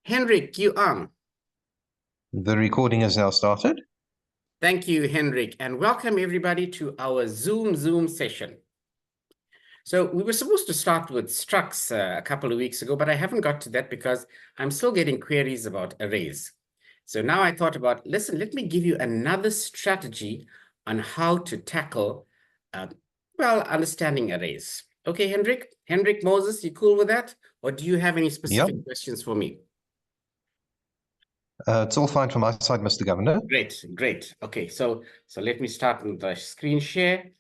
Henrik, you on. The recording has now started. Thank you, Henrik, and welcome everybody to our Zoom session. So we were supposed to start with structs a couple of weeks ago, but I haven't got to that because I'm still getting queries about arrays. So now I thought about, listen, let me give you another strategy on how to tackle, understanding arrays. Okay, Henrik? Henrik, Moses, you cool with that? Or do you have any specific questions for me? It's all fine from my side, Mr. Governor. Great. Okay, so let me start with the screen share.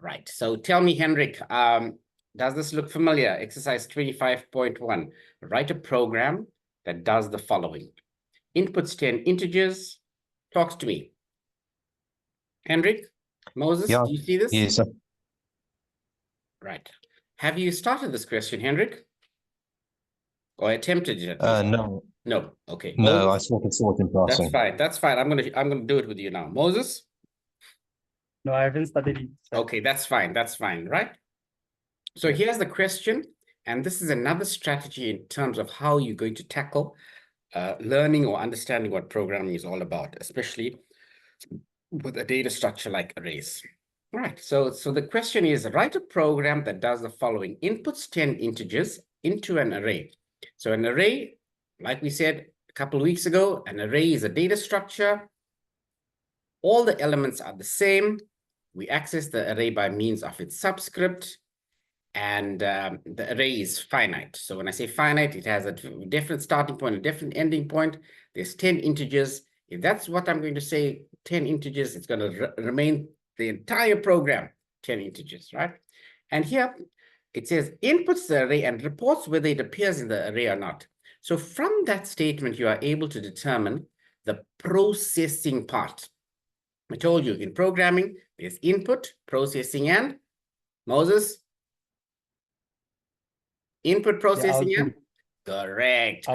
Right, so tell me, Henrik, does this look familiar? Exercise 25.1, write a program that does the following. Inputs 10 integers, talks to me. Henrik, Moses, do you see this? Yes, sir. Right. Have you started this question, Henrik? Or attempted it? No. No, okay. No, Moses? I saw it in passing. That's fine. I'm gonna do it with you now. Moses? No, I haven't started it. Okay, that's fine, right? So here's the question, and this is another strategy in terms of how you're going to tackle learning or understanding what programming is all about, especially with a data structure like arrays. All right, so the question is, write a program that does the following. Inputs 10 integers into an array. So an array, like we said a couple of weeks ago, an array is a data structure. All the elements are the same. We access the array by means of its subscript, and the array is finite. So when I say finite, it has a definite starting point, a definite ending point. There's 10 integers. If that's what I'm going to say, 10 integers, it's going to remain the entire program, 10 integers, right? And here it says inputs the array and reports whether it appears in the array or not. So from that statement, you are able to determine the processing part. I told you in programming, there's input, processing, and Moses? Input, processing, and? Correct.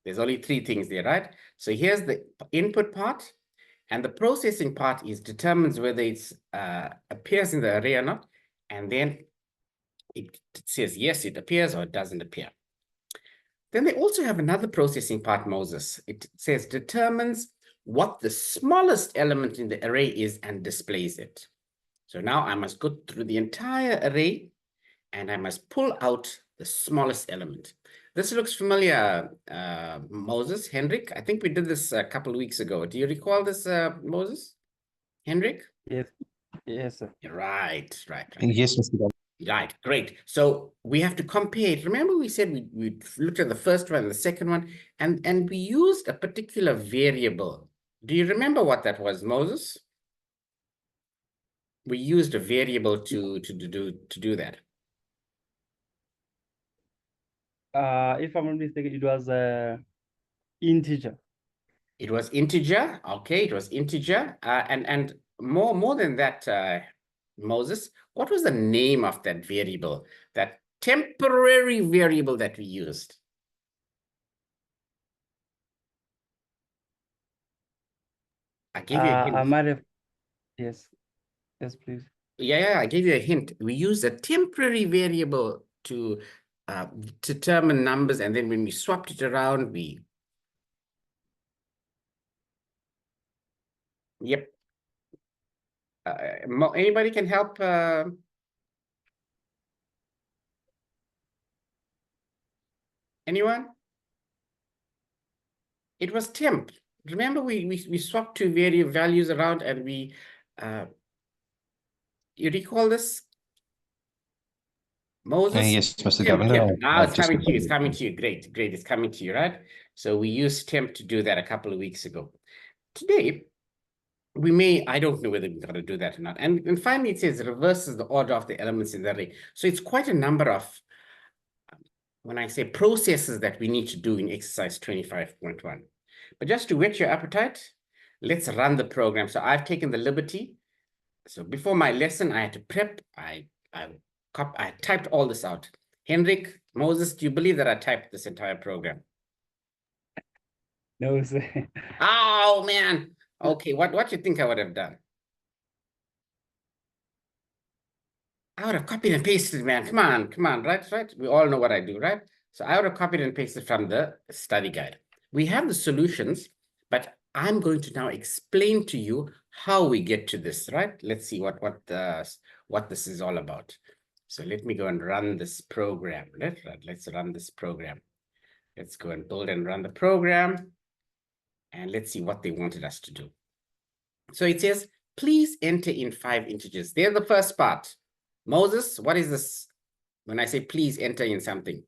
There's only three things there, right? So here's the input part, and the processing part determines whether it appears in the array or not, and then it says yes, it appears, or it doesn't appear. Then they also have another processing part, Moses. It says determines what the smallest element in the array is and displays it. So now I must go through the entire array and I must pull out the smallest element. This looks familiar, Moses, Henrik. I think we did this a couple of weeks ago. Do you recall this, Moses? Henrik? Yes, sir. Right. Yes, Mr. Governor. Right, great. So we have to compare it. Remember we said we looked at the first one and the second one, and we used a particular variable. Do you remember what that was, Moses? We used a variable to do that. If I'm not mistaken, it was integer. It was integer. Okay, it was integer. And more than that, Moses, what was the name of that variable, that temporary variable that we used? I gave you a hint. I might have. Yes, please. Yeah, I gave you a hint. We used a temporary variable to determine numbers, and then when we swapped it around, Yep. Anybody can help? Anyone? It was temp. Remember, we swapped two values around, and we you recall this, Moses? Yes, Mr. Governor. Temp. Now it's coming to you. It's coming to you. Great. It's coming to you, right? So we used temp to do that a couple of weeks ago. Today, we may, I don't know whether we're going to do that or not. And finally, it says reverses the order of the elements in the array. So it's quite a number of, when I say processes that we need to do in exercise 25.1. But just to whet your appetite, let's run the program. So I've taken the liberty. So before my lesson, I had to prep. I typed all this out. Henrik, Moses, do you believe that I typed this entire program? No, sir. Oh, man. Okay, what do you think I would have done? I would have copied and pasted, man. Come on, right? We all know what I do, right? So I would have copied and pasted from the study guide. We have the solutions, but I'm going to now explain to you how we get to this, right? Let's see what this is all about. So let me go and run this program. Let's run this program. Let's go and build and run the program. And let's see what they wanted us to do. So it says, please enter in 5 integers. There's the first part. Moses, what is this? When I say please enter in something.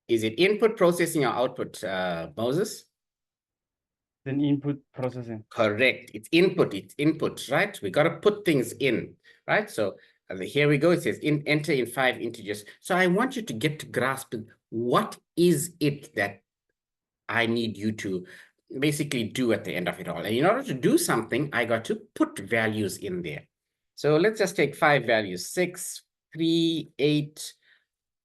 Is it input processing or output, Moses? Then input processing. Correct. It's input, right? We got to put things in, right? So here we go. It says enter in 5 integers. So I want you to get to grasp what is it that I need you to basically do at the end of it all. And in order to do something, I got to put values in there. So let's just take 5 values, 6, 3, 8,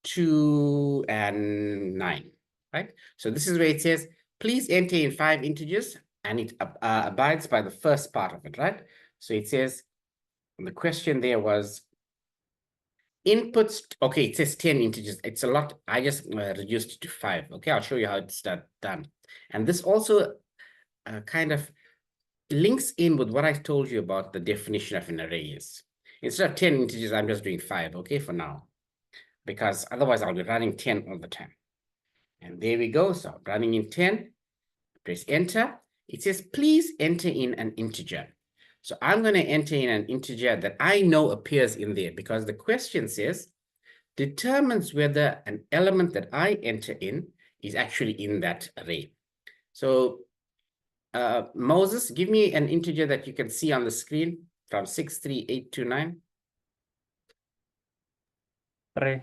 2, and 9, right? So this is where it says, please enter in 5 integers, and it abides by the first part of it, right? So it says, the question there was, inputs, okay, it says 10 integers. It's a lot. I just reduced it to 5. Okay, I'll show you how it's done. And this also kind of links in with what I told you about the definition of an array is. Instead of 10 integers, I'm just doing 5, okay, for now. Because otherwise I'll be running 10 all the time. And there we go. So running in 10, press enter. It says, please enter in an integer. So I'm going to enter in an integer that I know appears in there because the question says, determines whether an element that I enter in is actually in that array. So Moses, give me an integer that you can see on the screen from 6, 3, 8, 2, 9. 3.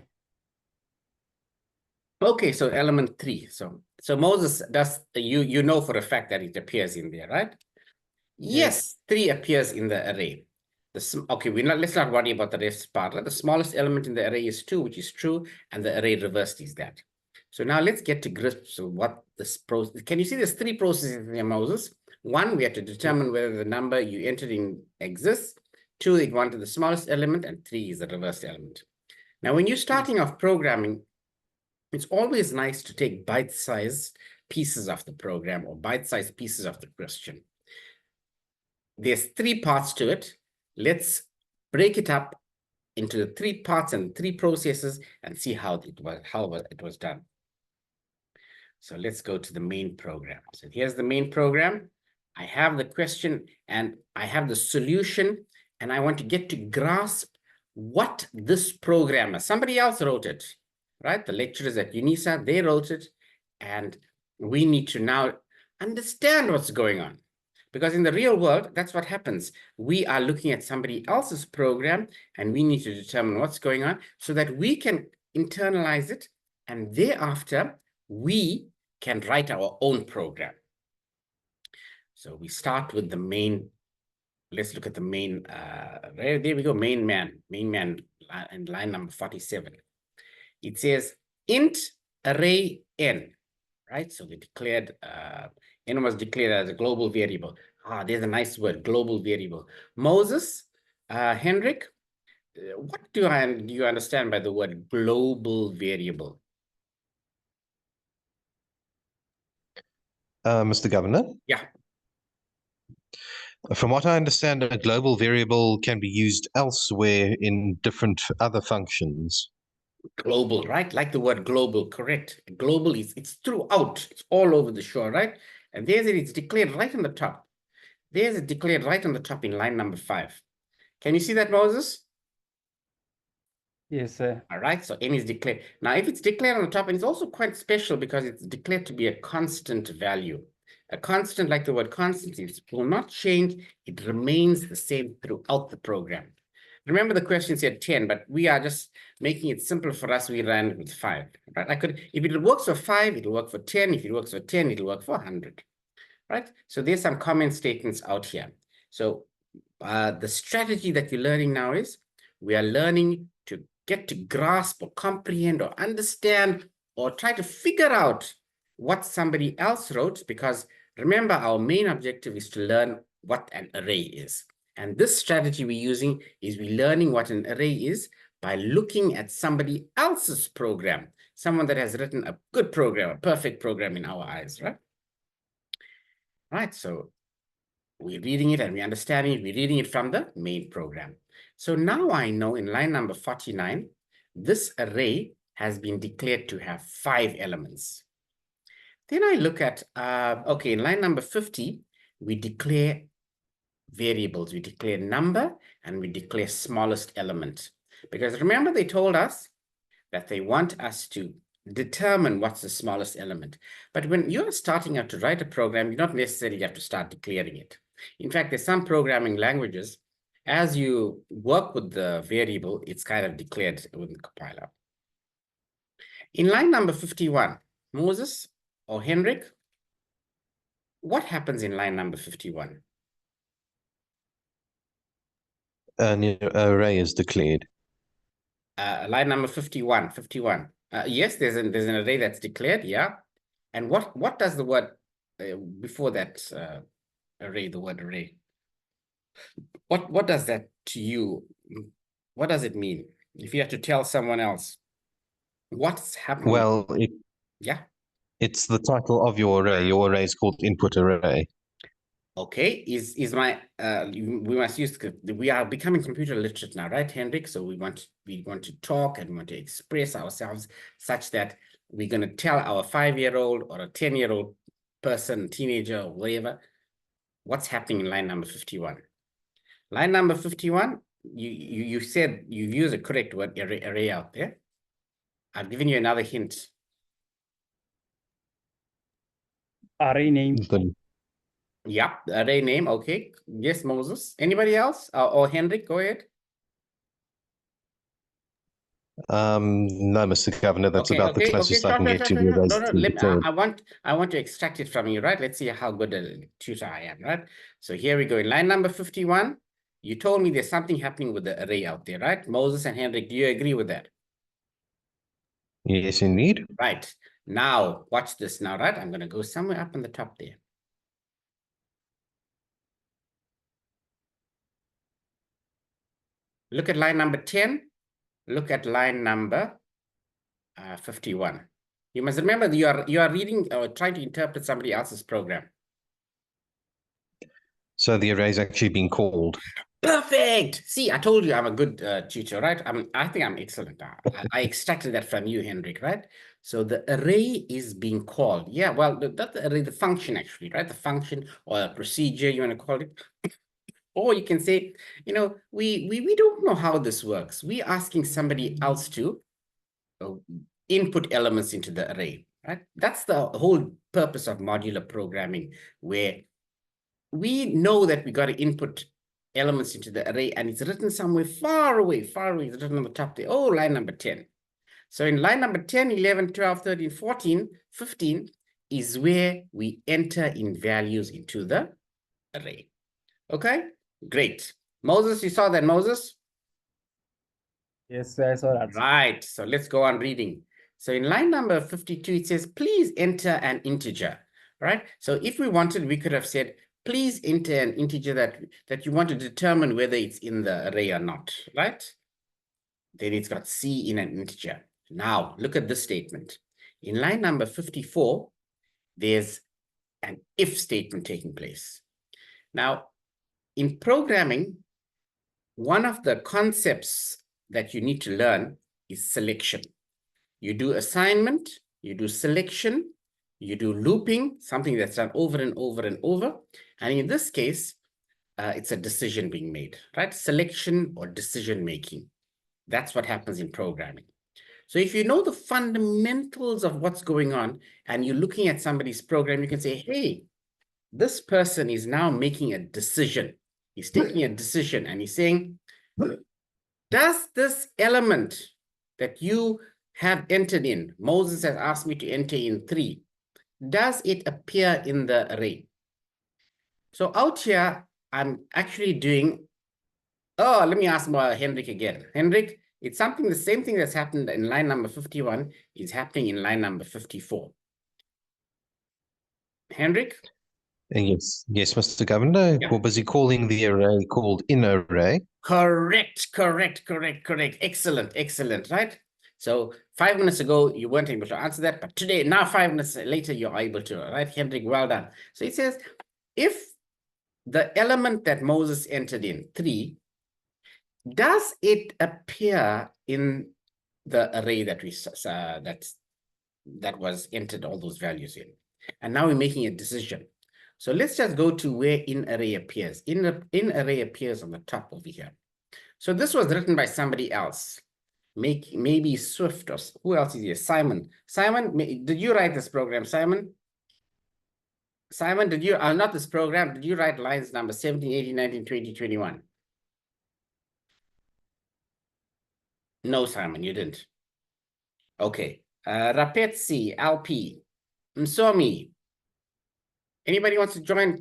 Okay, so element 3. So Moses does, you know for a fact that it appears in there, right? Yes, 3 appears in the array. Okay, let's not worry about the rest part. Right? The smallest element in the array is 2, which is true, and the array reversed is that. So now let's get to grips with what this process. Can you see there's 3 processes here, Moses? 1, we have to determine whether the number you entered in exists. 2, it wanted the smallest element, and 3 is the reversed element. Now, when you're starting off programming, it's always nice to take bite-sized pieces of the program or bite-sized pieces of the question. There's 3 parts to it. Let's break it up into the 3 parts and 3 processes and see how it was done. So let's go to the main program. So here's the main program. I have the question and I have the solution, and I want to get to grasp what this programmer, somebody else wrote it, right? The lecturers at UNISA, they wrote it, and we need to now understand what's going on. Because in the real world, that's what happens. We are looking at somebody else's program, and we need to determine what's going on so that we can internalize it, and thereafter, we can write our own program. So we start with the main. Let's look at the main. There we go, main man in line number 47. It says int array n, right? So we declared, n was declared as a global variable. There's a nice word, global variable. Moses, Hendrik, what do you understand by the word global variable? Mr. Governor? Yeah. From what I understand, a global variable can be used elsewhere in different other functions. Global, right? Like the word global, correct. Global it's throughout, it's all over the shore, right? And there's it, it's declared right on the top. There's it declared right on the top in line number 5. Can you see that, Moses? Yes, sir. All right, so n is declared. Now, if it's declared on the top, and it's also quite special because it's declared to be a constant value. A constant, like the word constant, it will not change. It remains the same throughout the program. Remember the question said 10, but we are just making it simple for us. We ran with 5, right? If it works for 5, it'll work for 10. If it works for 10, it'll work for 100, right? So there's some comment statements out here. So the strategy that you're learning now is we are learning to get to grasp or comprehend or understand or try to figure out what somebody else wrote, because remember, our main objective is to learn what an array is. And this strategy we're using is we're learning what an array is by looking at somebody else's program, someone that has written a good program, a perfect program in our eyes, right? Right, so we're reading it and we're understanding it. We're reading it from the main program. So now I know in line number 49, this array has been declared to have 5 elements. Then I look at, okay, in line number 50, we declare variables. We declare number and we declare smallest element. Because remember, they told us that they want us to determine what's the smallest element. But when you're starting out to write a program, you don't necessarily have to start declaring it. In fact, there's some programming languages, as you work with the variable, it's kind of declared within the compiler. In line number 51, Moses or Henrik, what happens in line number 51? An array is declared. Line number 51. Yes, there's an array that's declared, yeah. And what does the word before that array, the word array? What does that to you? What does it mean? If you have to tell someone else what's happening? Well, yeah. It's the title of your array. Your array is called input array. Okay, is my we must use, we are becoming computer literate now, right, Henrik? So we want to talk and we want to express ourselves such that we're going to tell our 5-year-old or a 10-year-old person, teenager or whatever, what's happening in line number 51. Line number 51, you said you use a correct word array out there. I've given you another hint. Array name. Yeah, array name. Okay. Yes, Moses. Anybody else? Or Henrik, go ahead. No, Mr. Governor, that's about the closest I can get to the arrays. I want to extract it from you, right? Let's see how good a tutor I am, right? So here we go. In line number 51, you told me there's something happening with the array out there, right? Moses and Henrik, do you agree with that? Yes, indeed. Right. Now, watch this now, right? I'm going to go somewhere up on the top there. Look at line number 10. Look at line number 51. You must remember you are reading or trying to interpret somebody else's program. So the array is actually being called. Perfect. See, I told you I'm a good tutor, right? I think I'm excellent. I extracted that from you, Henrik, right? So the array is being called. Yeah, well, that's the array, the function actually, right? The function or a procedure, you want to call it. Or you can say, you know, we don't know how this works. We're asking somebody else to input elements into the array, right? That's the whole purpose of modular programming, where we know that we got to input elements into the array and it's written somewhere far away, it's written on the top there. Oh, line number 10. So in line number 10, 11, 12, 13, 14, 15 is where we enter in values into the array. Okay, great. Moses, you saw that, Moses? Yes, I saw that. Right, so let's go on reading. So in line number 52, it says, please enter an integer, right? So if we wanted, we could have said, please enter an integer that you want to determine whether it's in the array or not, right? Then it's got C in an integer. Now, look at this statement. In line number 54, there's an if statement taking place. Now, in programming, one of the concepts that you need to learn is selection. You do assignment, you do selection, you do looping, something that's done over and over and over. And in this case, it's a decision being made, right? Selection or decision making. That's what happens in programming. So if you know the fundamentals of what's going on and you're looking at somebody's program, you can say, hey, this person is now making a decision. He's taking a decision and he's saying, does this element that you have entered in, Moses has asked me to enter in 3, does it appear in the array? So out here, I'm actually doing, oh, let me ask Henrik again. Henrik, it's something, the same thing that's happened in line number 51 is happening in line number 54. Henrik? Yes, yes, Mr. Governor. Yeah. We're busy calling the array called in array. Correct. Excellent, excellent, right? So 5 minutes ago, you weren't able to answer that, but today, now 5 minutes later, you're able to, right? Hendrik, well done. So it says, if the element that Moses entered in, 3, does it appear in the array that that was entered all those values in? And now we're making a decision. So let's just go to where in array appears. In array appears on the top over here. So this was written by somebody else. Maybe Swift, or who else is here? Simon. Simon, did you write this program, Simon? Simon, did you, not this program, did you write lines number 17, 18, 19, 20, 21? No, Simon, you didn't. Okay. Rapetsi, LP, Msomi. Anybody wants to join?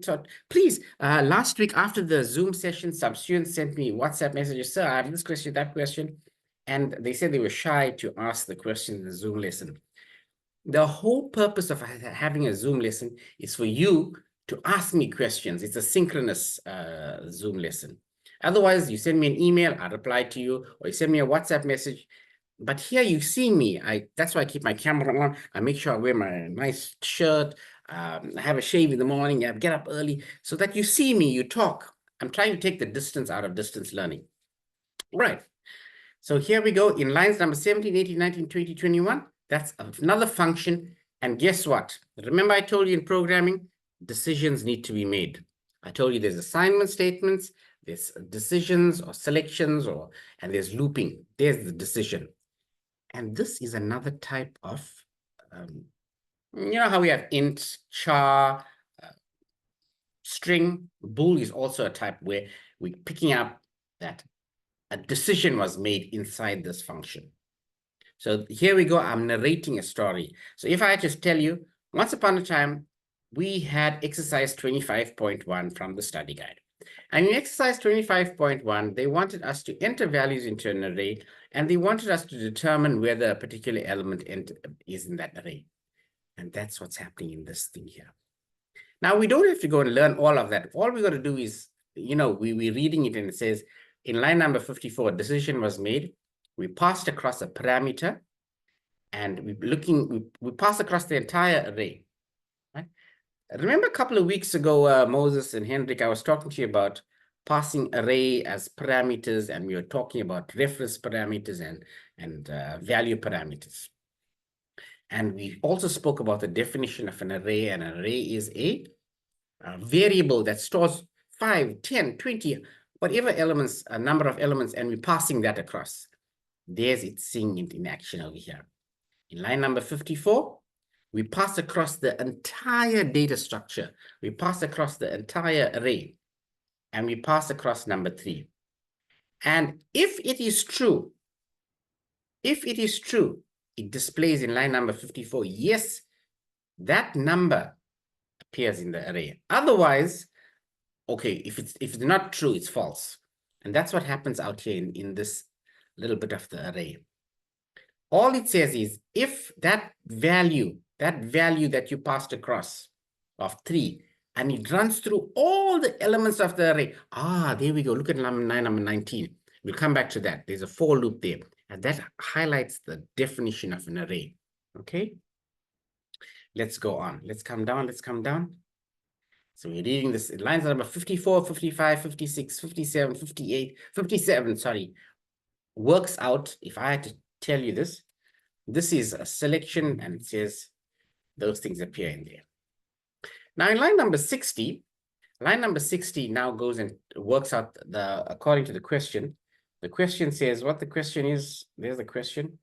Please, last week after the Zoom session, some students sent me WhatsApp messages. Sir, I have this question, that question. And they said they were shy to ask the question in the Zoom lesson. The whole purpose of having a Zoom lesson is for you to ask me questions. It's a synchronous Zoom lesson. Otherwise, you send me an email, I reply to you, or you send me a WhatsApp message. But here you see me. That's why I keep my camera on. I make sure I wear my nice shirt. I have a shave in the morning. I get up early so that you see me, you talk. I'm trying to take the distance out of distance learning. Right. So here we go in lines number 17, 18, 19, 20, 21. That's another function. And guess what? Remember I told you in programming, decisions need to be made. I told you there's assignment statements, there's decisions or selections, and there's looping. There's the decision. And this is another type of, you know how we have int, char, string. Bool is also a type where we're picking up that a decision was made inside this function. So here we go, I'm narrating a story. So if I just tell you, once upon a time, we had exercise 25.1 from the study guide. And in exercise 25.1, they wanted us to enter values into an array, and they wanted us to determine whether a particular element is in that array. And that's what's happening in this thing here. Now, we don't have to go and learn all of that. All we got to do is, we're reading it and it says, in line number 54, a decision was made. We passed across a parameter, and we passed across the entire array. Right? Remember a couple of weeks ago, Moses and Hendrik, I was talking to you about passing array as parameters, and we were talking about reference parameters and value parameters. And we also spoke about the definition of an array. An array is a variable that stores 5, 10, 20, whatever elements, a number of elements, and we're passing that across. There's it seeing it in action over here. In line number 54, we pass across the entire data structure. We pass across the entire array, and we pass across number 3. And if it is true, it displays in line number 54, yes, that number appears in the array. Otherwise, okay, if it's not true, it's false. And that's what happens out here in this little bit of the array. All it says is if that value that you passed across of 3, and it runs through all the elements of the array. There we go. Look at number 19. We'll come back to that. There's a for loop there. And that highlights the definition of an array. Okay. Let's go on. Let's come down. So we're reading this in lines number 54, 55, 56, 57, 58, 57, sorry. Works out, if I had to tell you this is a selection, and it says those things appear in there. Now in line number 60 now goes and works out according to the question. The question says what the question is. There's the question.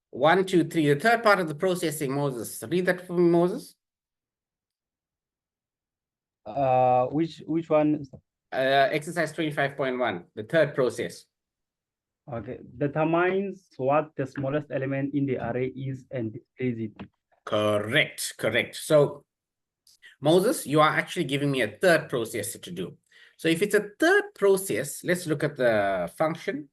1, 2, 3, the third part of the processing, Moses. Read that for me, Moses. Which one? Exercise 25.1, the third process. Okay, determines what the smallest element in the array is and displays it. Correct. So, Moses, you are actually giving me a third process to do. So if it's a third process, let's look at the function.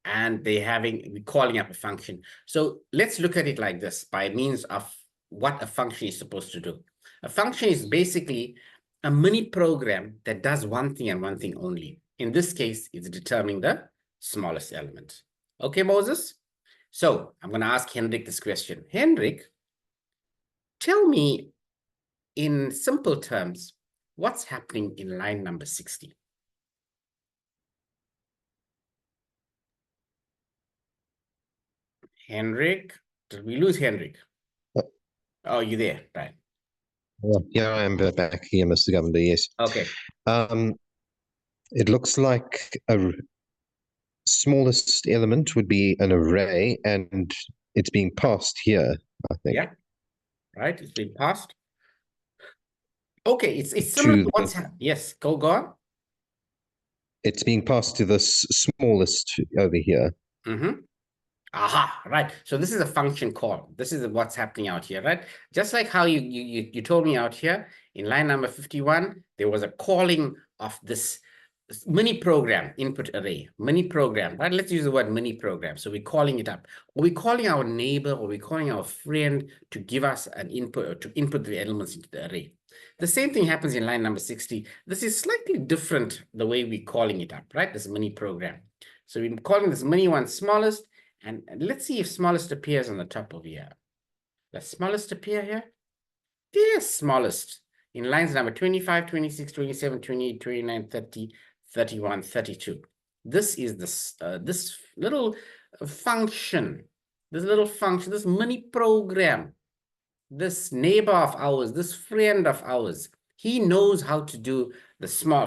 And we're calling up a function. So let's look at it like this by means of what a function is supposed to do. A function is basically a mini program that does one thing and one thing only. In this case, it's determining the smallest element. Okay, Moses? So I'm going to ask Hendrik this question. Hendrik, tell me in simple terms, what's happening in line number 60? Hendrik, did we lose Hendrik? Oh, you there, right? Yeah, I am back here, Mr. Governor, yes. Okay. It looks like a smallest element would be an array, and it's being passed here, I think. Yeah, right. It's been passed. Okay, it's similar to what's happening. Yes, go on. It's being passed to the smallest over here. Mm-hmm. Aha, right. So this is a function call. This is what's happening out here, right? Just like how you told me out here in line number 51, there was a calling of this mini program input array, mini program, right? Let's use the word mini program. So we're calling it up. Or we're calling our neighbor or we're calling our friend to give us an input or to input the elements into the array. The same thing happens in line number 60. This is slightly different the way we're calling it up, right? This mini program. So we're calling this mini one smallest. And let's see if smallest appears on the top of here. The smallest appear here? Yes, smallest. In lines number 25, 26, 27, 28, 29, 30, 31, 32. This is this little function, this mini program, this neighbor of ours, this friend of ours. He knows how to do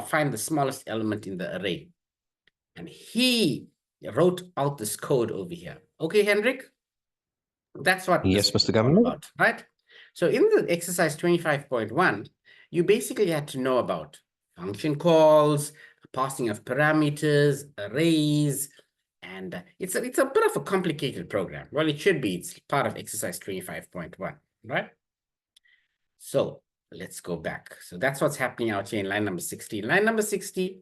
find the smallest element in the array. And he wrote out this code over here. Okay, Hendrik? That's what yes, Mr. Governor. About, right? So in the exercise 25.1, you basically had to know about function calls, passing of parameters, arrays, and it's a bit of a complicated program. Well, it should be. It's part of exercise 25.1, right? So let's go back. So that's what's happening out here in line number 60. In line number 60,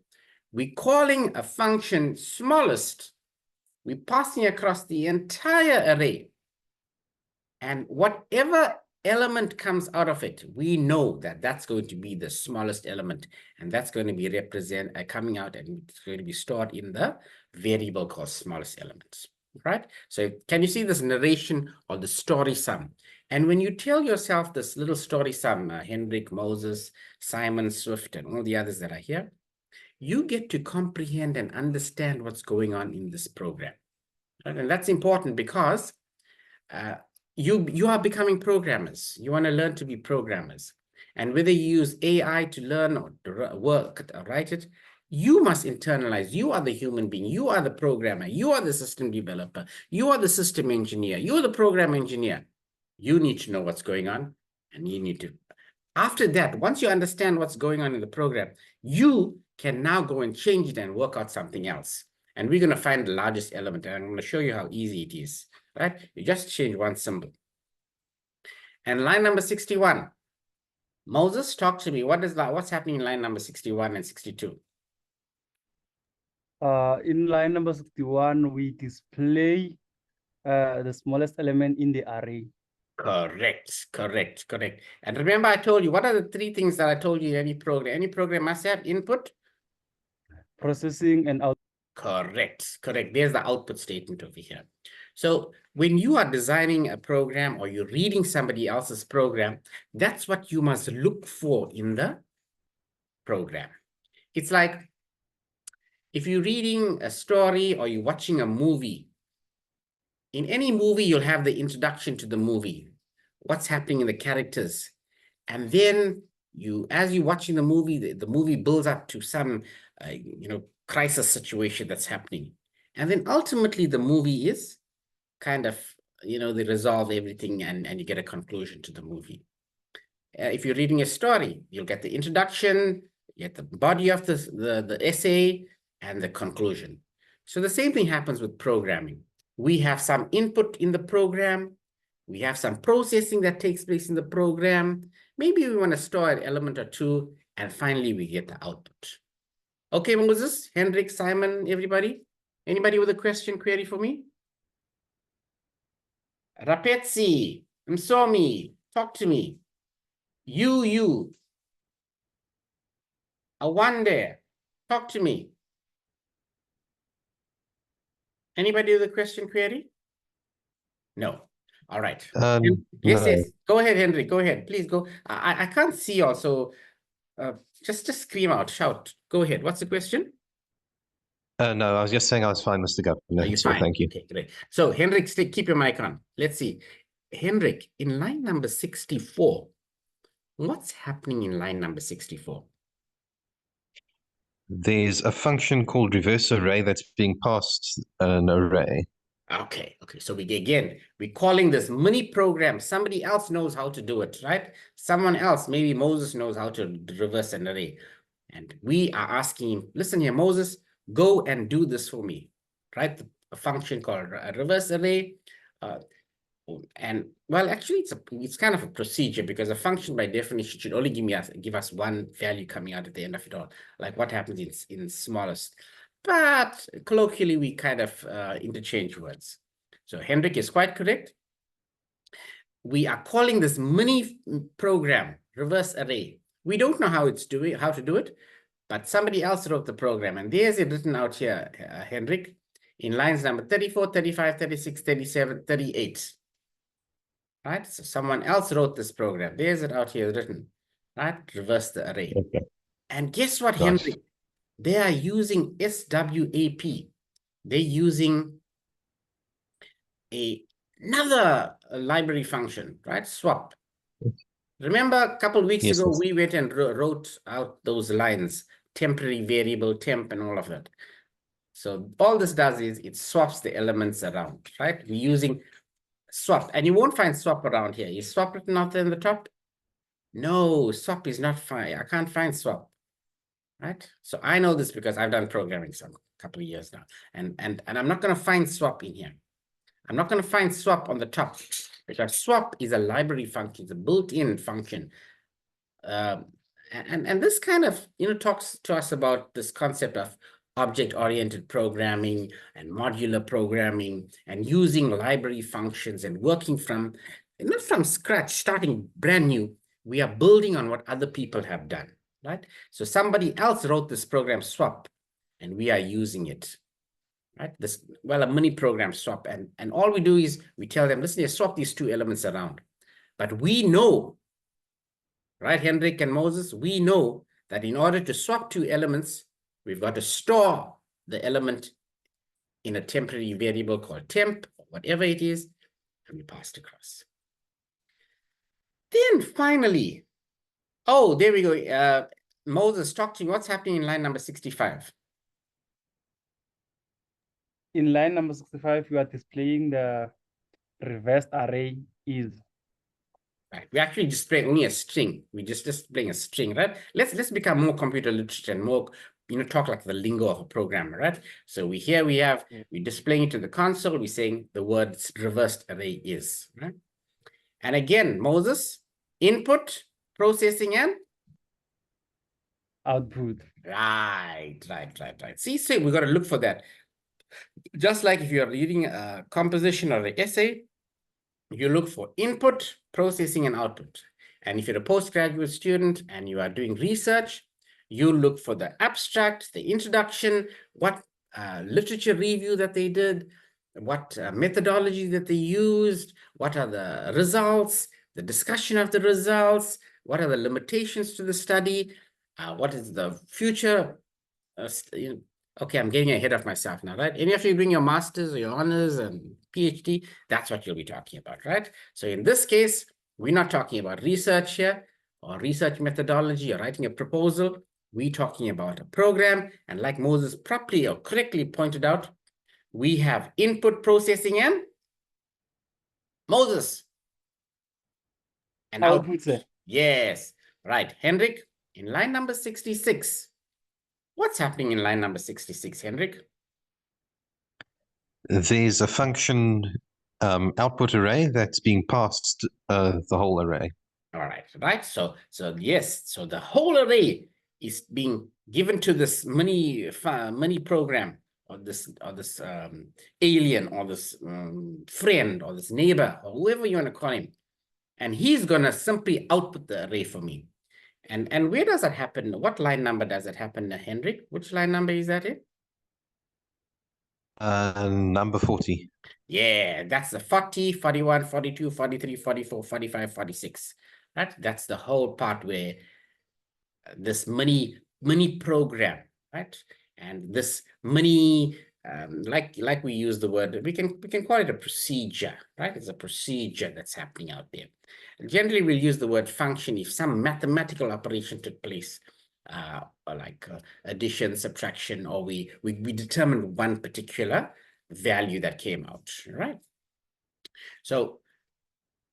we're calling a function smallest. We're passing across the entire array. And whatever element comes out of it, we know that that's going to be the smallest element. And that's going to be coming out and it's going to be stored in the variable called smallest elements, right? So can you see this narration or the story sum? And when you tell yourself this little story sum, Hendrik, Moses, Simon, Swift, and all the others that are here, you get to comprehend and understand what's going on in this program. Right? And that's important because you are becoming programmers. You want to learn to be programmers. And whether you use AI to learn or to work or write it, you must internalize. You are the human being. You are the programmer. You are the system developer. You are the system engineer. You are the program engineer. You need to know what's going on, and you need to. After that, once you understand what's going on in the program, you can now go and change it and work out something else. And we're going to find the largest element, and I'm going to show you how easy it is, right? You just change one symbol. And line number 61, Moses, talk to me. What's happening in line number 61 and 62? In line number 61, we display the smallest element in the array. Correct. And remember, I told you, what are the three things that I told you in any program? Any program must have input, processing, and output. Correct. There's the output statement over here. So when you are designing a program or you're reading somebody else's program, that's what you must look for in the program. It's like if you're reading a story or you're watching a movie, in any movie, you'll have the introduction to the movie, what's happening in the characters. And then as you're watching the movie builds up to some, crisis situation that's happening. And then ultimately the movie is kind of, they resolve everything and you get a conclusion to the movie. If you're reading a story, you'll get the introduction, you get the body of the essay and the conclusion. So the same thing happens with programming. We have some input in the program. We have some processing that takes place in the program. Maybe we want to store an element or two, and finally we get the output. Okay, Moses, Hendrik, Simon, everybody? Anybody with a question, query for me? Rapetsi, Msomi, talk to me. You. A one there. Talk to me. Anybody with a question query? No. All right. Yes, No. yes. Go ahead, Henry. Go ahead. Please go. I can't see you all, so just scream out, shout. Go ahead. What's the question? No, I was just saying I was fine, Mr. Governor. Are you So fine? thank you. Okay, great. So, Henrik, keep your mic on. Let's see. Henrik, in line number 64, what's happening in line number 64? There's a function called reverse array that's being passed an array. Okay. So we're calling this mini program. Somebody else knows how to do it, right? Someone else, maybe Moses knows how to reverse an array. And we are asking him, listen here, Moses, go and do this for me, right? A function called a reverse array. And well, actually, it's kind of a procedure because a function by definition should only give us one value coming out at the end of it all, like what happens in smallest. But colloquially, we kind of interchange words. So Hendrik is quite correct. We are calling this mini program reverse array. We don't know how to do it, but somebody else wrote the program, and there's it written out here, Hendrik, in lines number 34, 35, 36, 37, 38. Right? So someone else wrote this program. There's it out here written, right? Reverse the array. Okay. And guess what, Nice. Henry? They are using SWAP. They're using another library function, right? Swap. Remember a couple of weeks ago, we went and wrote out those lines, temporary variable, temp, and all of that. So all this does is it swaps the elements around, right? We're using swap, and you won't find swap around here. Is swap written out there in the top? No, swap is not fine. I can't find swap, right? So I know this because I've done programming some couple of years now, and I'm not going to find swap in here. I'm not going to find swap on the top because swap is a library function, it's a built-in function. And this kind of, talks to us about this concept of object-oriented programming and modular programming and using library functions and working not from scratch, starting brand new. We are building on what other people have done, right? So somebody else wrote this program swap, and we are using it, right? A mini program swap. And all we do is we tell them, listen, swap these two elements around. But we know, right, Hendrik and Moses, we know that in order to swap two elements, we've got to store the element in a temporary variable called temp, or whatever it is, and we pass it across. Then finally, oh, there we go. Moses, talk to me. What's happening in line number 65? In line number 65, you are displaying the reversed array is. Right. We're actually displaying only a string. We're just displaying a string, right? Let's become more computer literate and more, talk like the lingo of a programmer, right? So we're displaying it to the console. We're saying the word reversed array is, right? And again, Moses, input, processing, and Output. Right. See, we got to look for that. Just like if you're reading a composition or an essay, you look for input, processing, and output. And if you're a postgraduate student and you are doing research, you look for the abstract, the introduction, what literature review that they did, what methodology that they used, what are the results, the discussion of the results, what are the limitations to the study, what is the future. Okay, I'm getting ahead of myself now, right? Any of you doing your master's or your honors and PhD, that's what you'll be talking about, right? So in this case, we're not talking about research here or research methodology or writing a proposal. We're talking about a program. And like Moses properly or correctly pointed out, we have input, processing, and Moses. And Output, sir. Yes, right. Hendrik, in line number 66, what's happening in line number 66, Hendrik? There's a function output array that's being passed the whole array. All right. So yes, so the whole array is being given to this mini program or this alien or this friend or this neighbor or whoever you want to call him. And he's going to simply output the array for me. And where does that happen? What line number does it happen, Hendrik? Which line number is that in? Number 40. Yeah, that's the 40, 41, 42, 43, 44, 45, 46. Right? That's the whole part where this mini program, right? And this mini, like we use the word, we can call it a procedure, right? It's a procedure that's happening out there. Generally, we'll use the word function if some mathematical operation took place, like addition, subtraction, or we determined one particular value that came out, right? So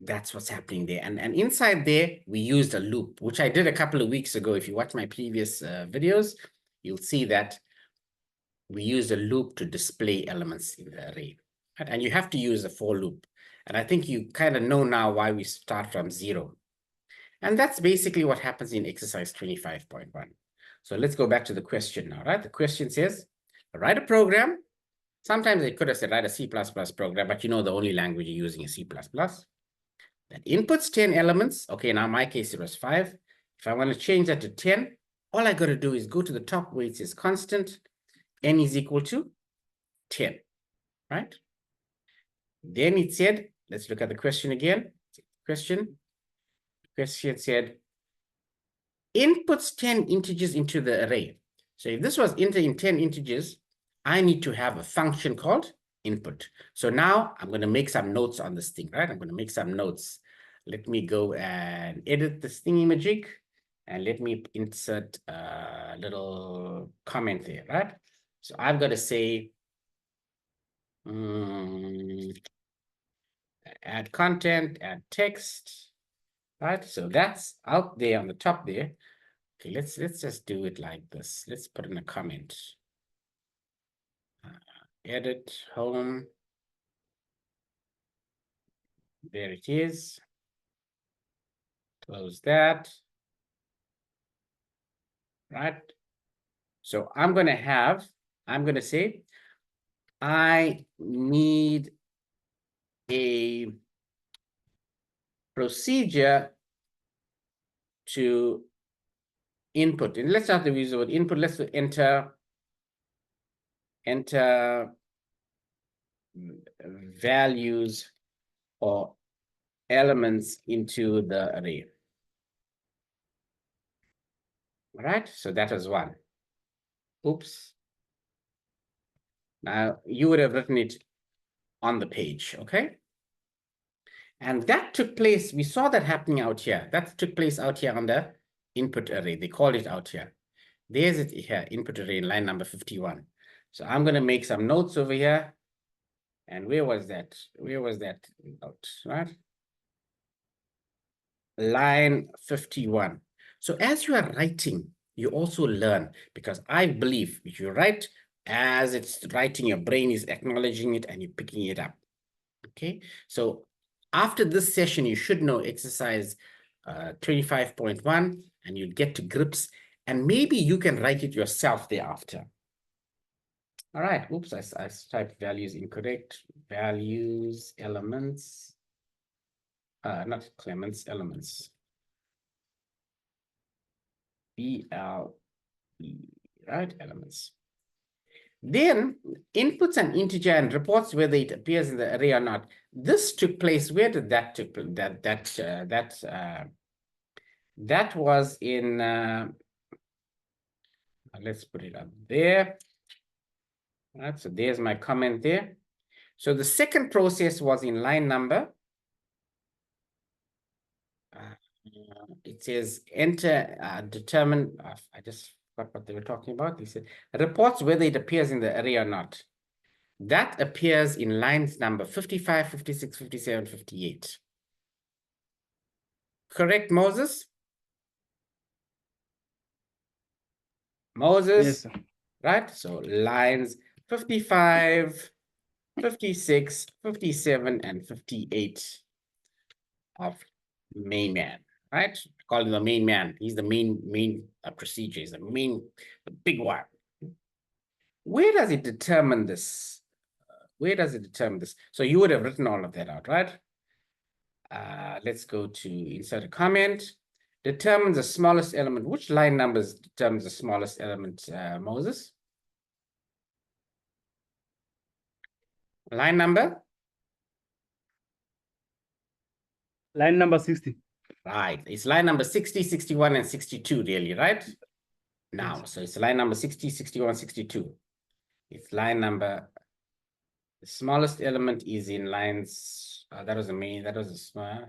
that's what's happening there. And inside there, we used a loop, which I did a couple of weeks ago. If you watch my previous videos, you'll see that we used a loop to display elements in the array. Right? And you have to use a for loop. And I think you kind of know now why we start from 0. And that's basically what happens in exercise 25.1. So let's go back to the question now, right? The question says, write a program. Sometimes they could have said write a C++ program, but you know the only language you're using is C++. That inputs 10 elements. Okay, now in my case, it was 5. If I want to change that to 10, all I got to do is go to the top where it says constant, n is equal to 10, right? Then it said, let's look at the question again. Question said, inputs 10 integers into the array. So if this was in 10 integers, I need to have a function called input. So now I'm going to make some notes on this thing, right? I'm going to make some notes. Let me go and edit this thingy-majig, and let me insert a little comment there, right? So I've got to say, add content, add text, right? So that's out there on the top there. Okay, let's just do it like this. Let's put in a comment. Edit, home. There it is. Close that. Right? So I'm going to say, I need a procedure to input. And let's not use the word input. Let's enter values or elements into the array. All right, so that is one. Oops. Now you would have written it on the page, okay? And that took place, we saw that happening out here. That took place out here on the input array. They called it out here. There's it here, input array in line number 51. So I'm going to make some notes over here. And where was that? Where was that note, right? Line 51. So as you are writing, you also learn, because I believe if you write as it's writing, your brain is acknowledging it and you're picking it up. Okay, so after this session, you should know exercise 25.1, and you'll get to grips, and maybe you can write it yourself thereafter. All right, oops, I typed values incorrect. Values, elements, not Clements, elements. BLE, right, elements. Then inputs an integer and reports whether it appears in the array or not. This took place. Where did that take place? That was in. Let's put it up there. All right. So there's my comment there. So the second process was in line number. It says enter determine. I just forgot what they were talking about. They said reports whether it appears in the array or not. That appears in lines number 55, 56, 57, 58. Correct, Moses? Moses? Yes, sir. Right? So lines 55, 56, 57, and 58 of main man, right? I call him the main man. He's the main procedure. He's the big one. Where does it determine this? Where does it determine this? So you would have written all of that out, right? Let's go to insert a comment. Determines the smallest element. Which line numbers determines the smallest element, Moses? Line number? Line number 60. Right. It's line number 60, 61, and 62, really, right? Now, so it's line number 60, 61, 62. It's line number, the smallest element is in lines, that was a main, that was a small,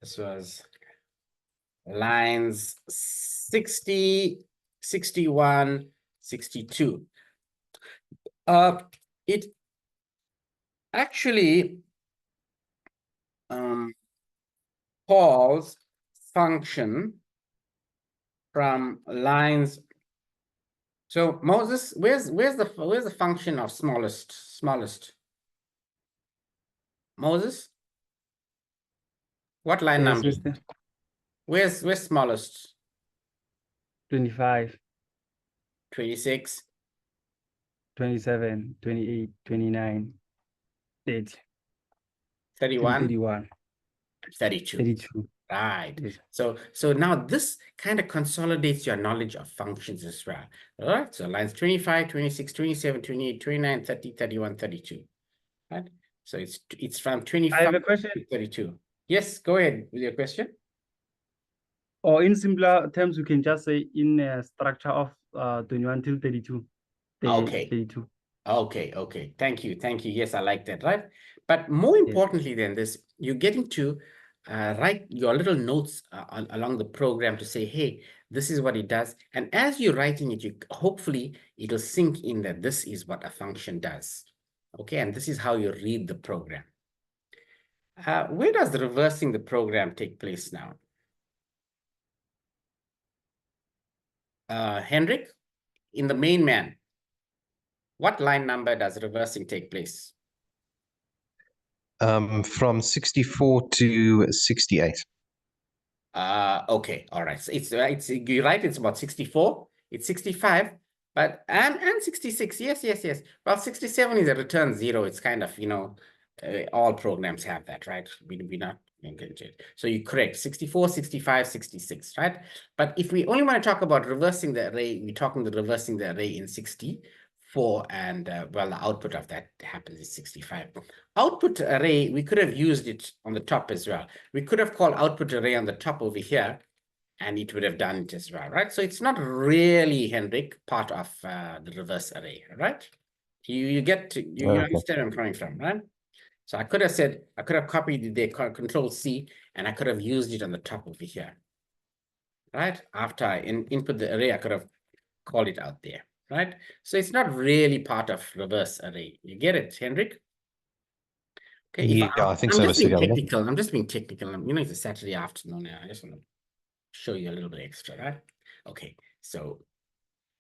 this was lines 60, 61, 62. It actually calls function from lines. So Moses, where's the function of smallest? Moses? What line Yes, number? Mister. Where's smallest? 25, 26, 27, 28, 29, 30, 31, 31, 32. 32. Right. Yes. So now this kind of consolidates your knowledge of functions as well. All right. So lines 25, 26, 27, 28, 29, 30, 31, 32. Right. So it's from 25 I have a question. to 32. Yes, go ahead with your question. Or in simpler terms, we can just say in a structure of 21 till 32. Okay. 32. Okay. Thank you. Yes, I like that, right? But more importantly than this, you're getting to write your little notes along the program to say, hey, this is what it does. And as you're writing it, hopefully it'll sink in that this is what a function does. Okay, and this is how you read the program. Where does the reversing the program take place now? Hendrik, in the main man, what line number does reversing take place? From 64 to 68. Okay, all right. So it's you're right, it's about 64, it's 65, but and 66. Yes. Well, 67 is a return 0. It's kind of, all programs have that, right? We not it. So you're correct, 64, 65, 66, right? But if we only want to talk about reversing the array, we're talking the reversing the array in 64, and well, the output of that happens in 65. Output array, we could have used it on the top as well. We could have called output array on the top over here, and it would have done it as well, right? So it's not really, Hendrik, part of the reverse array, right? You get to, you understand where I'm coming from, right? So I could have copied the control C, and I could have used it on the top over here, right? After I input the array, I could have called it out there, right? So it's not really part of reverse array. You get it, Hendrik? Okay, Yeah, I think I'm so, just Mr. being Governor. technical. I'm just being technical. It's a Saturday afternoon now. I just want to show you a little bit extra, right? Okay, so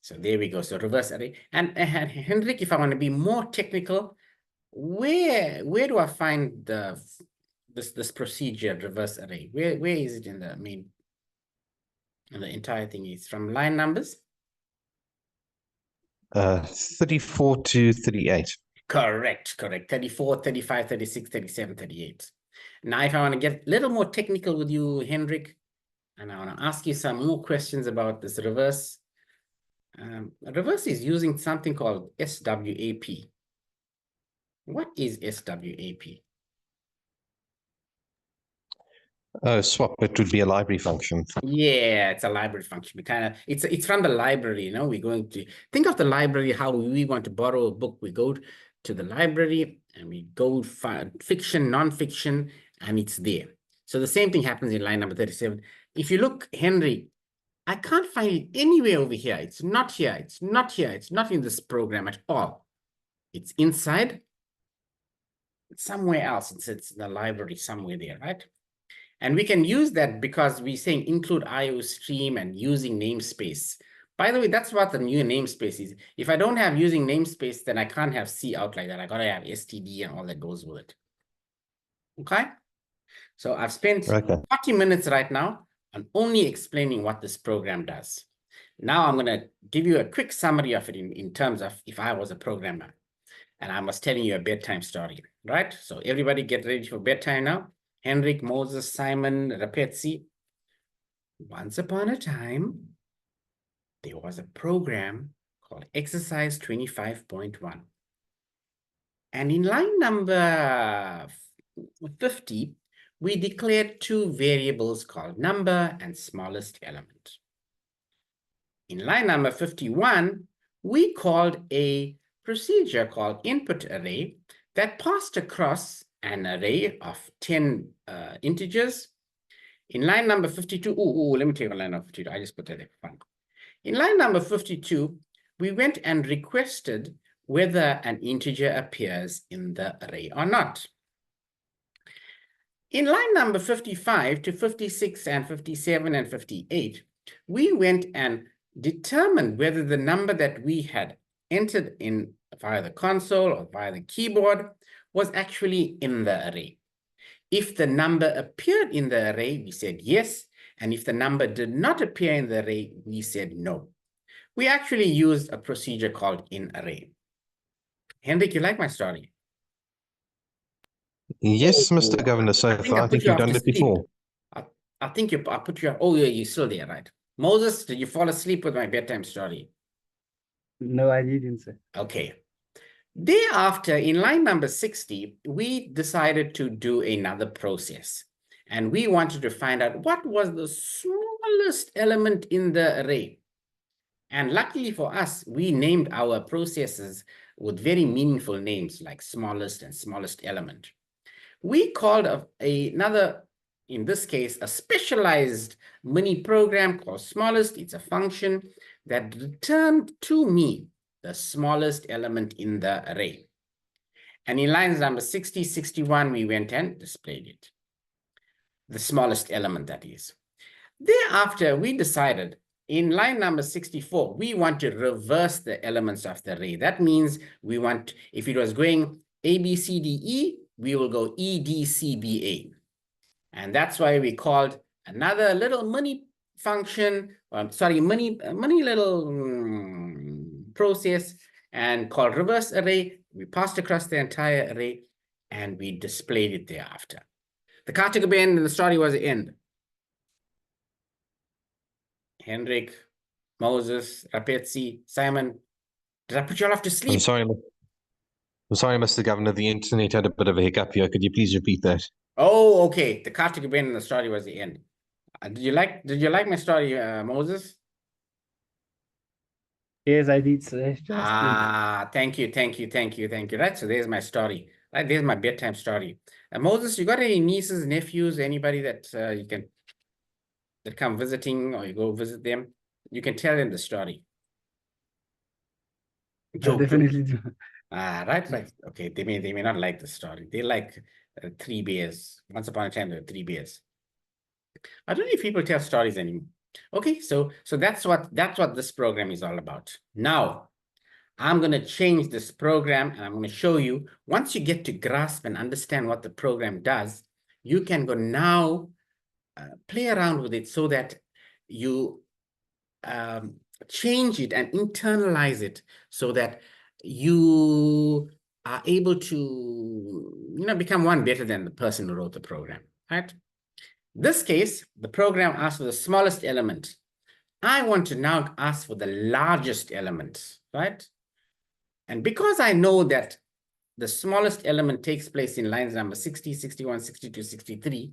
there we go. So reverse array. And Hendrik, if I want to be more technical, where do I find this procedure reverse array? Where is it in the main? And the entire thing is from line numbers? 34 to 38. Correct. 34, 35, 36, 37, 38. Now, if I want to get a little more technical with you, Hendrik, and I want to ask you some more questions about this reverse. Reverse is using something called SWAP. What is SWAP? Swap, it would be a library function. Yeah, it's a library function. It's from the library, we're going to think of the library, how we want to borrow a book. We go to the library and we go find fiction, non-fiction, and it's there. So the same thing happens in line number 37. If you look, Henry, I can't find it anywhere over here. It's not here. It's not here. It's not in this program at all. It's inside. It's somewhere else. It's in the library somewhere there, right? And we can use that because we're saying include IO stream and using namespace. By the way, that's what the new namespace is. If I don't have using namespace, then I can't have C out like that. I gotta have STD and all that goes with it. Okay? So I've spent 40 minutes right now on only explaining what this program does. Now I'm gonna give you a quick summary of it in terms of if I was a programmer and I was telling you a bedtime story, right? So everybody get ready for bedtime now. Henrik, Moses, Simon, Rapetsi. Once upon a time, there was a program called Exercise 25.1. And in line number 50, we declared two variables called number and smallest element. In line number 51, we called a procedure called input array that passed across an array of 10 integers. In line number 52, let me take line number 52. I just put that there for fun. In line number 52, we went and requested whether an integer appears in the array or not. In line number 55 to 56 and 57 and 58, we went and determined whether the number that we had entered in via the console or via the keyboard was actually in the array. If the number appeared in the array, we said yes. And if the number did not appear in the array, we said no. We actually used a procedure called in-array. Henrik, you like my story? Yes, Mr. Governor, so far I think you've done it before. I think I put you, oh yeah, you're still there, right? Moses, did you fall asleep with my bedtime story? No, I didn't, sir. Okay. Thereafter, in line number 60, we decided to do another process. And we wanted to find out what was the smallest element in the array. And luckily for us, we named our processes with very meaningful names like smallest and smallest element. We called another, in this case, a specialized mini program called smallest. It's a function that returned to me the smallest element in the array. And in lines number 60, 61, we went and displayed it. The smallest element, that is. Thereafter, we decided in line number 64, we want to reverse the elements of the array. That means we want, if it was going A, B, C, D, E, we will go E, D, C, B, A. And that's why we called another little mini function, mini little process and called reverse array. We passed across the entire array and we displayed it thereafter. The Kartika band in the story was the end. Henrik, Moses, Rapetsi, Simon, did I put you all off to sleep? I'm sorry, Mr. Governor, the internet had a bit of a hiccup here. Could you please repeat that? Oh, okay. The Kartika band in the story was the end. Did you like my story, Moses? Yes, I did, sir. Thank you. Right, so there's my story. Right, there's my bedtime story. Moses, you got any nieces, nephews, anybody that you can that come visiting or you go visit them? You can tell them the story. I definitely do. Right. Okay, they may not like the story. They like 3 bears. Once upon a time, there were 3 bears. I don't know if people tell stories anymore. Okay, so that's what this program is all about. Now, I'm going to change this program and I'm going to show you, once you get to grasp and understand what the program does, you can go now play around with it so that you change it and internalize it so that you are able to, become one better than the person who wrote the program, right? This case, the program asks for the smallest element. I want to now ask for the largest element, right? And because I know that the smallest element takes place in lines number 60, 61, 62, 63,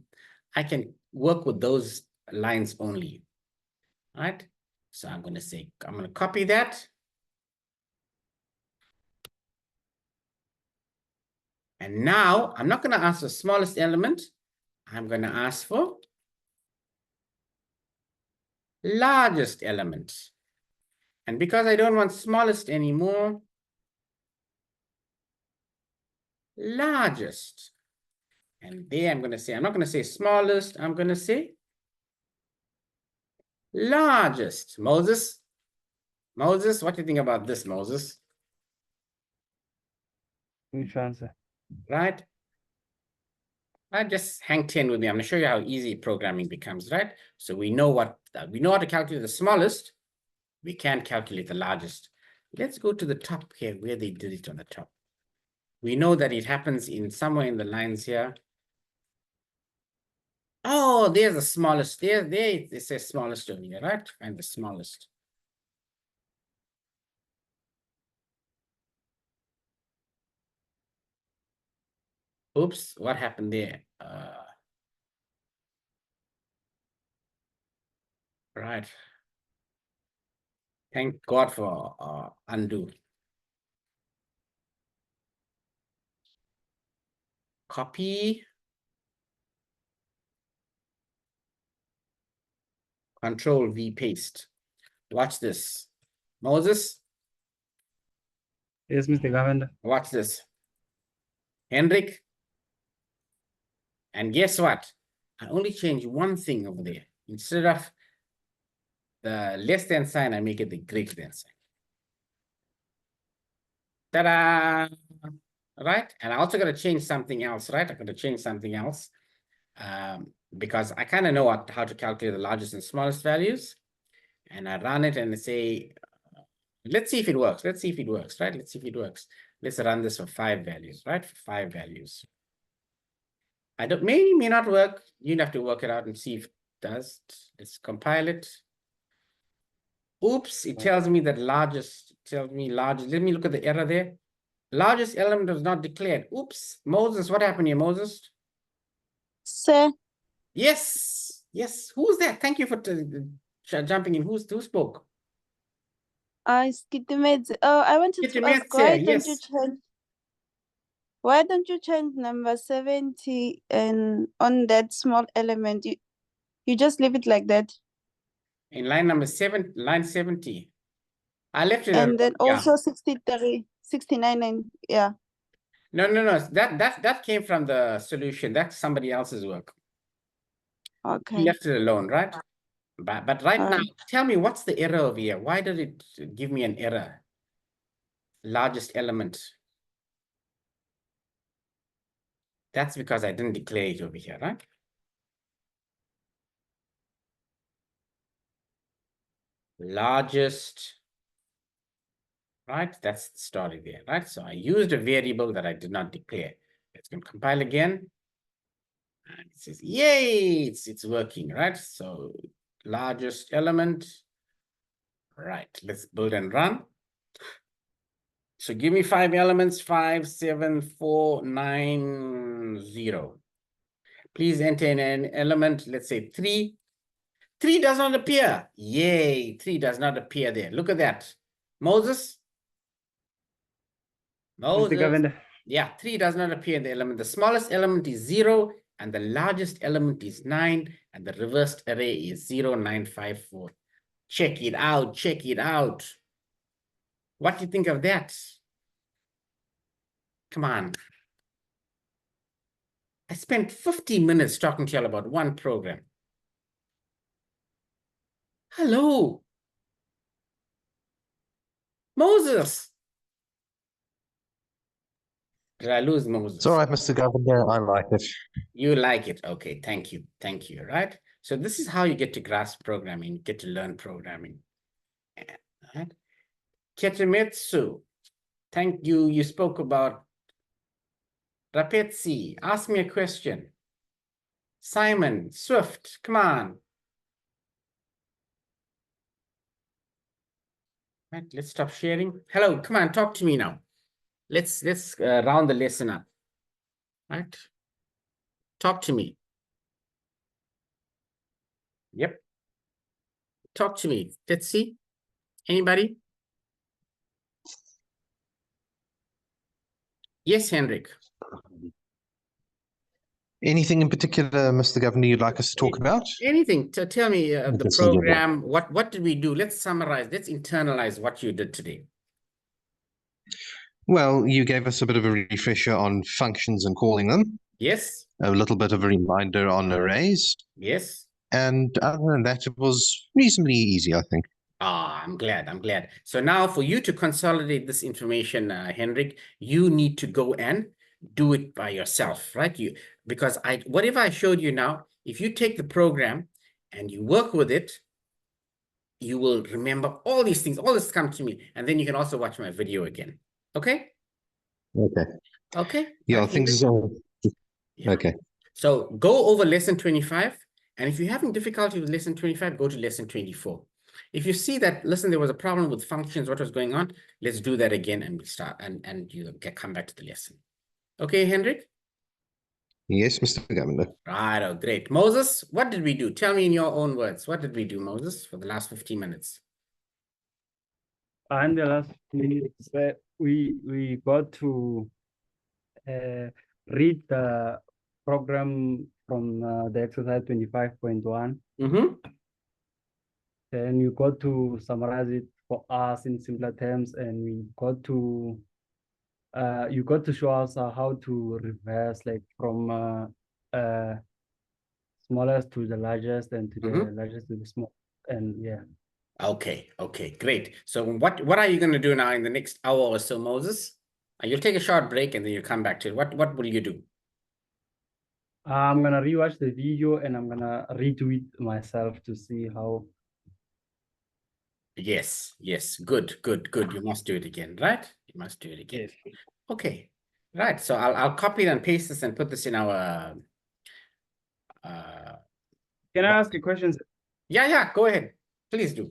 I can work with those lines only, right? So I'm going to copy that. And now I'm not going to ask for the smallest element. I'm going to ask for largest element. And because I don't want smallest anymore, largest. And there I'm not going to say smallest, I'm going to say largest. Moses, what do you think about this, Moses? Which one, sir? Right? Just hang 10 with me. I'm going to show you how easy programming becomes, right? So we know how to calculate the smallest. We can calculate the largest. Let's go to the top here where they did it on the top. We know that it happens in somewhere in the lines here. Oh, there's the smallest. There it says smallest over here, right? And the smallest. Oops, what happened there? Right. Thank God for undo. Copy. Control V paste. Watch this. Moses, Yes, Mr. Governor. watch this. Hendrik. And guess what? I only change one thing over there. Instead of the less than sign, I make it the greater than sign. Ta-da! Right? And I also got to change something else, right? I got to change something else because I kind of know how to calculate the largest and smallest values. And I run it and say, let's see if it works. Let's see if it works, right? Let's see if it works. Let's run this for 5 values, right? For 5 values. I don't, may not work. You'd have to work it out and see if it does. Let's compile it. Oops, it tells me that largest, tells me largest. Let me look at the error there. Largest element was not declared. Oops, Moses, what happened here, Moses? Sir, Yes, yes. Who's that? Thank you for jumping in. Who spoke? Skidimedzi. Oh, I wanted to ask, Yes. Why don't you change number 70 and on that small element? You just leave it like that. In line number 7, line 70. I left it. And then yeah. also 63, 69, and yeah. No. That came from the solution. That's somebody else's work. Okay. He left it alone, right? But right now, Alright. tell me what's the error over here? Why did it give me an error? Largest element. That's because I didn't declare it over here, right? Largest, right? That's the story there, right? So I used a variable that I did not declare. Let's go compile again. And it says, yay, it's working, right? So largest element. Right, let's build and run. So give me 5 elements, 5, 7, 4, 9, 0. Please enter in an element, let's say 3. 3 does not appear. Yay, 3 does not appear there. Look at that. Moses? Mr. Governor. Yeah, 3 does not appear in the element. The smallest element is 0, and the largest element is 9, and the reversed array is 0, 9, 5, 4. Check it out, check it out. What do you think of that? Come on. I spent 50 minutes talking to y'all about one program. Hello. Moses. Did I lose Moses? It's all right, Mr. Governor. I like it. You like it. Okay, thank you. Thank you, right? So this is how you get to grasp programming, get to learn programming. Right? Ketamitsu, thank you. You spoke about Rapetsi. Ask me a question. Simon, Swift, come on. Right, let's stop sharing. Hello, come on, talk to me now. Let's round the lesson up. Right? Talk to me. Yep. Talk to me. Let's see. Anybody? Yes, Hendrik. Anything in particular, Mr. Governor, you'd like us to talk about? Anything. Tell me the Okay, so you're program. What did we do? Let's summarize. Let's internalize what you did today. Well, you gave us a bit of a refresher on functions and calling them, Yes. a little bit of a reminder on arrays, Yes. and other than that, it was reasonably easy, I think. Ah, I'm glad. I'm glad. So now for you to consolidate this information, Hendrik, you need to go and do it by yourself, right? Because whatever I showed you now, if you take the program and you work with it, you will remember all these things. All this comes to me, and then you can also watch my video again. Okay? Okay. Okay. Yeah, Right, things Hendrik? are Yeah. okay. So go over lesson 25. And if you're having difficulty with lesson 25, go to lesson 24. If you see that, listen, there was a problem with functions, what was going on, let's do that again and we start and you come back to the lesson. Okay, Hendrik? Yes, Mr. Governor. Right, oh, great. Moses, what did we do? Tell me in your own words. What did we do, Moses, for the last 15 minutes? And the last minutes, we got to read the program from the exercise 25.1. Then you got to summarize it for us in simpler terms, and we got to you got to show us how to reverse, like from smallest to the largest and to the largest to the small, and yeah. Okay, great. So what are you going to do now in the next hour or so, Moses? You'll take a short break and then you come back to it. What will you do? I'm gonna rewatch the video and I'm gonna redo it myself to see how. Yes, good. You must do it again, right? You must do it again. Yes. Okay, right. So I'll copy and paste this and put this in our. Can I ask a question? Yeah. Go ahead, please do.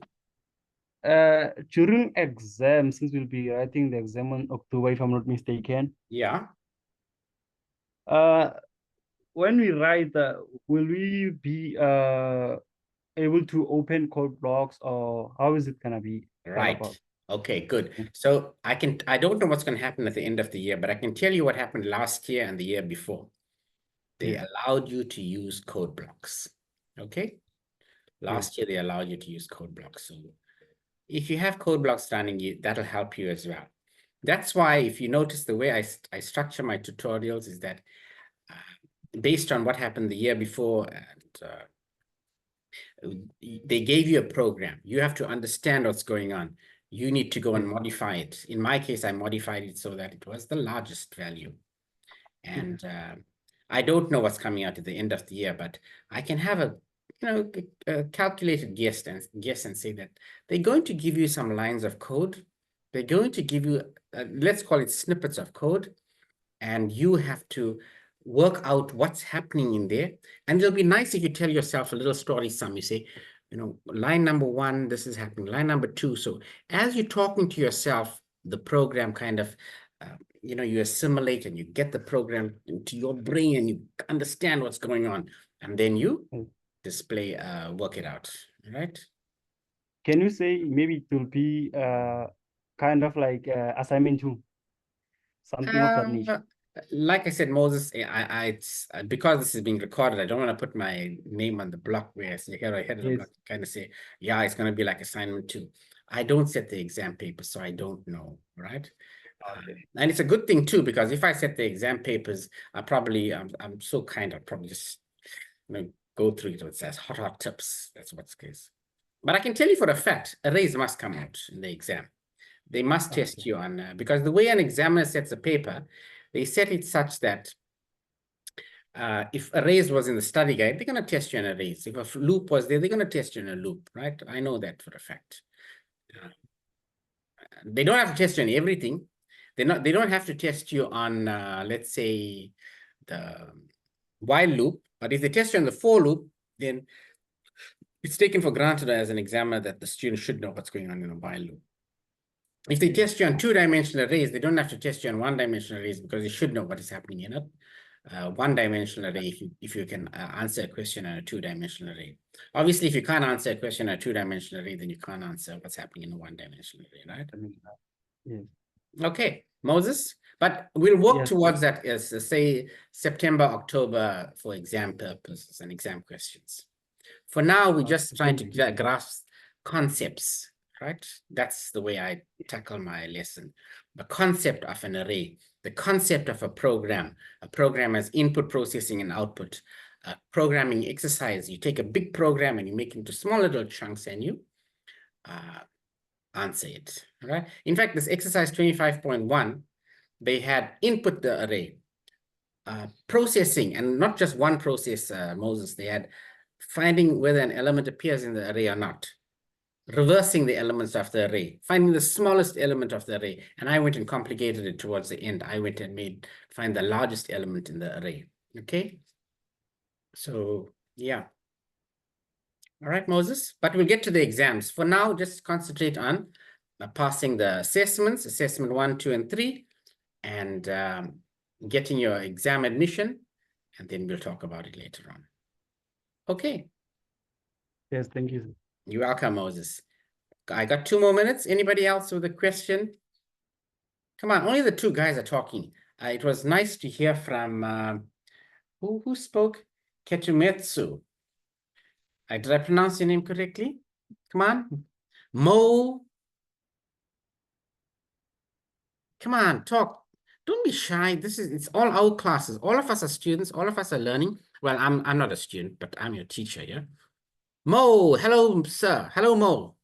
During exam, since we'll be writing the exam in October, if I'm not mistaken. Yeah. When we write, will we be able to open code blocks, or how is it gonna be? Right. Okay, good. So I don't know what's going to happen at the end of the year, but I can tell you what happened last year and the year before. They allowed you to use code blocks. Okay. Last year, they allowed you to use code blocks. So if you have code blocks running, that'll help you as well. That's why if you notice the way I structure my tutorials is that based on what happened the year before, and they gave you a program. You have to understand what's going on. You need to go and modify it. In my case, I modified it so that it was the largest value. And I don't know what's coming out at the end of the year, but I can have a calculated guess and say that they're going to give you some lines of code. They're going to give you, let's call it snippets of code, and you have to work out what's happening in there. And it'll be nice if you tell yourself a little story sum. You say, line number 1, this is happening, line number 2. So as you're talking to yourself, the program kind of, you assimilate and you get the program into your brain and you understand what's going on. And then you display, work it out, right? Can you say maybe it will be kind of like assignment 2? Something of that nature. Like I said, Moses, it's because this is being recorded, I don't want to put my name on the block where I say here I had the block, kind of say, yeah, it's going to be like assignment 2. I don't set the exam papers, so I don't know, right? And it's a good thing too, because if I set the exam papers, I'm so kind, I'll probably just go through it. It says hot tips. That's what's the case. But I can tell you for a fact, arrays must come out in the exam. They must test you on, because the way an examiner sets a paper, they set it such that if arrays was in the study guide, they're going to test you on arrays. If a loop was there, they're going to test you on a loop, right? I know that for a fact. They don't have to test you on everything. They don't have to test you on, let's say, the while loop. But if they test you on the for loop, then it's taken for granted as an examiner that the student should know what's going on in a while loop. If they test you on 2-dimensional arrays, they don't have to test you on 1-dimensional arrays because you should know what is happening in it. 1-dimensional array, if you can answer a question on a 2-dimensional array. Obviously, if you can't answer a question on a 2-dimensional array, then you can't answer what's happening in a 1-dimensional array, right? Yes. Okay, Moses, but we'll work towards that as say September, October for exam purposes and exam questions. For now, we're just trying to grasp concepts, right? That's the way I tackle my lesson. The concept of an array, the concept of a program as input, processing, and output. A programming exercise, you take a big program and you make it into small little chunks and you answer it, right? In fact, this exercise 25.1, they had input the array, processing, and not just one process, Moses, they had finding whether an element appears in the array or not, reversing the elements of the array, finding the smallest element of the array. And I went and complicated it towards the end. I went and find the largest element in the array, okay? So, yeah. All right, Moses, but we'll get to the exams. For now, just concentrate on passing the assessments, assessment 1, 2, and 3, and getting your exam admission, and then we'll talk about it later on. Okay. Yes, thank you, sir. You're welcome, Moses. I got 2 more minutes. Anybody else with a question? Come on, only the 2 guys are talking. It was nice to hear from, who spoke? Ketumetsu. Did I pronounce your name correctly? Come on. Mo. Come on, talk. Don't be shy. It's all our classes. All of us are students. All of us are learning. Well, I'm not a student, but I'm your teacher, yeah? Mo, hello, sir. Hello, Mo.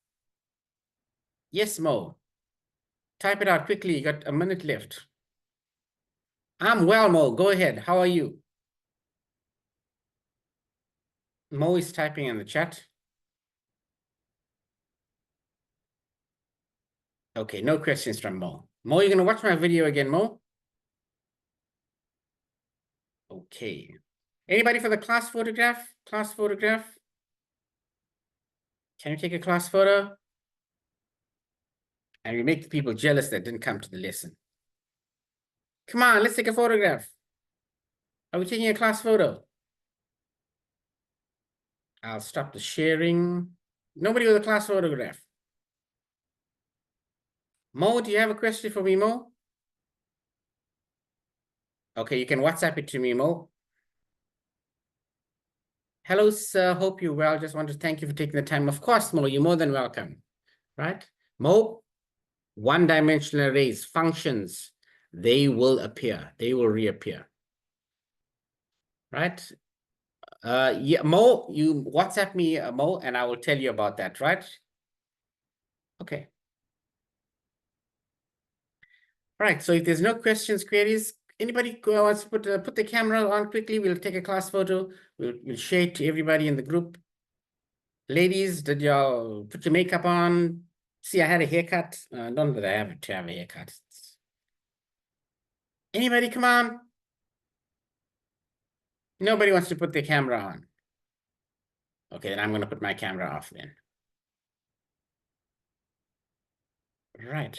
Yes, Mo. Type it out quickly. You got a minute left. I'm well, Mo. Go ahead. How are you? Mo is typing in the chat. Okay, no questions from Mo. Mo, you're going to watch my video again, Mo? Okay. Anybody for the class photograph? Class photograph? Can you take a class photo? And we make the people jealous that didn't come to the lesson. Come on, let's take a photograph. Are we taking a class photo? I'll stop the sharing. Nobody with a class photograph. Mo, do you have a question for me, Mo? Okay, you can WhatsApp it to me, Mo. Hello, sir. Hope you're well. Just want to thank you for taking the time. Of course, Mo, you're more than welcome. Right? Mo, one-dimensional arrays, functions, they will appear. They will reappear. Right? Yeah, Mo, you WhatsApp me, Mo, and I will tell you about that, right? Okay. All right, so if there's no questions, queries, anybody who wants to put the camera on quickly, we'll take a class photo. We'll share it to everybody in the group. Ladies, did y'all put your makeup on? See, I had a haircut. Not that I have to have a haircut. Anybody, come on. Nobody wants to put their camera on. Okay, then I'm going to put my camera off then. Right.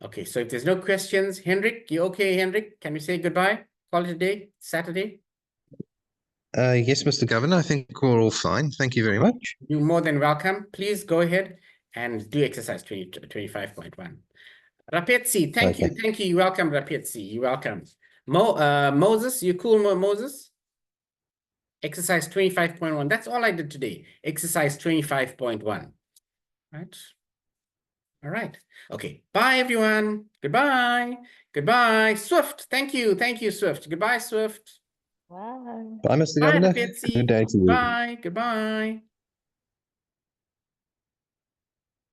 Okay, so if there's no questions, Hendrik, you okay, Hendrik? Can we say goodbye? Call it a day, Saturday? Yes, Mr. Governor, I think we're all fine. Thank you very much. You're more than welcome. Please go ahead and do exercise 25.1. Rapetsi, thank you. Thank you. You're welcome, Rapetsi. You're welcome. Moses, you cool, Moses? Exercise 25.1. That's all I did today. Exercise 25.1. Right? All right. Okay. Bye, everyone. Goodbye. Goodbye. Swift. Thank you. Thank you, Swift. Goodbye, Swift. Wow. Bye, Mr. Bye, Governor. Rapetsi. Good day to you. Bye. Goodbye.